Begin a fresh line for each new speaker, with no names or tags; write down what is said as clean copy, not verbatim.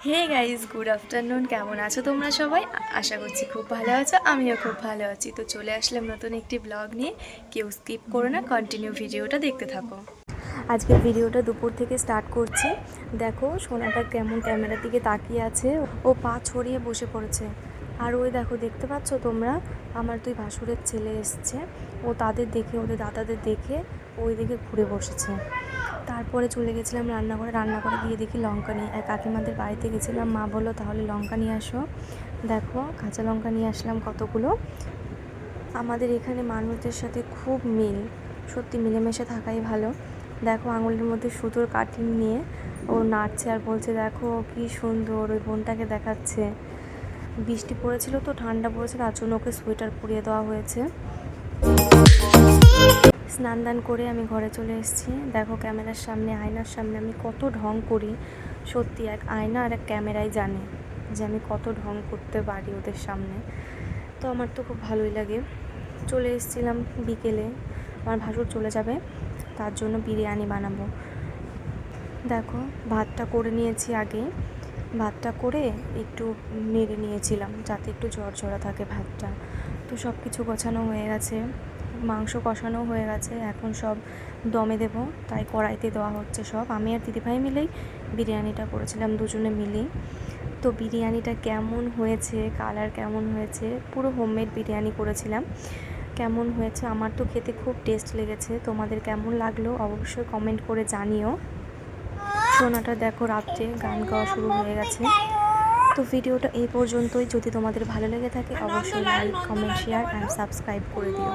Hey guys, good afternoon. কেমন আছো তোমরা সবাই? আশা করছি খুব ভালো আছো, আমিও খুব ভালো আছি। তো চলে আসলাম নতুন একটি ব্লগ নিয়ে। কেউ স্কিপ করো না, কন্টিনিউ ভিডিওটা দেখতে থাকো। আজকের ভিডিওটা দুপুর থেকে স্টার্ট করছি। দেখো সোনাটা কেমন ক্যামেরার দিকে তাকিয়ে আছে, ও পা ছড়িয়ে বসে পড়েছে। আর ওই দেখো, দেখতে পাচ্ছ তোমরা, আমার দুই ভাসুরের ছেলে এসছে। ও তাদের দেখে, ওদের দাদাদের দেখে ওই দিকে ঘুরে বসেছে। তারপরে চলে গেছিলাম রান্নাঘরে গিয়ে দেখি লঙ্কা নিয়ে, কাকিমাদের বাড়িতে গেছিলাম। মা বললো তাহলে লঙ্কা নিয়ে আসো। দেখো কাঁচা লঙ্কা নিয়ে আসলাম কতগুলো। আমাদের এখানে মানুষদের সাথে খুব মিল, সত্যি মিলেমিশে থাকাই ভালো। দেখো আঙুলের মধ্যে সুতোর কাটিং নিয়ে ও নাচছে আর বলছে দেখো কি সুন্দর, ওই বোনটাকে দেখাচ্ছে। বৃষ্টি পড়েছিল তো, ঠান্ডা পড়েছে, তার জন্য ওকে সোয়েটার পরিয়ে দেওয়া হয়েছে। স্নান দান করে আমি ঘরে চলে এসেছি। দেখো ক্যামেরার সামনে, আয়নার সামনে আমি কত ঢং করি। সত্যি এক আয়না আর এক ক্যামেরাই জানে যে আমি কত ঢং করতে পারি ওদের সামনে। তো আমার তো খুব ভালোই লাগে। চলে এসেছিলাম বিকেলে, আমার ভাসুর চলে যাবে, তার জন্য বিরিয়ানি বানাবো। দেখো ভাতটা করে নিয়েছি আগে, ভাতটা করে একটু নেড়ে নিয়েছিলাম যাতে একটু ঝরঝরা থাকে ভাতটা। তো সব কিছু গোছানো হয়ে গেছে, মাংস কষানো হয়ে গেছে, এখন সব দমে দেবো, তাই কড়াইতে দেওয়া হচ্ছে সব। আমি আর দিদিভাই মিলেই বিরিয়ানিটা করেছিলাম, দুজনে মিলেই। তো বিরিয়ানিটা কেমন হয়েছে, কালার কেমন হয়েছে, পুরো হোমমেড বিরিয়ানি করেছিলাম। কেমন হয়েছে, আমার তো খেতে খুব টেস্ট লেগেছে। তোমাদের কেমন লাগলো অবশ্যই কমেন্ট করে জানিও। সোনাটা দেখো রাত্রে গান গাওয়া শুরু হয়ে গেছে। তো ভিডিওটা এই পর্যন্তই। যদি তোমাদের ভালো লেগে থাকে অবশ্যই like, comment, share and subscribe করে দিও।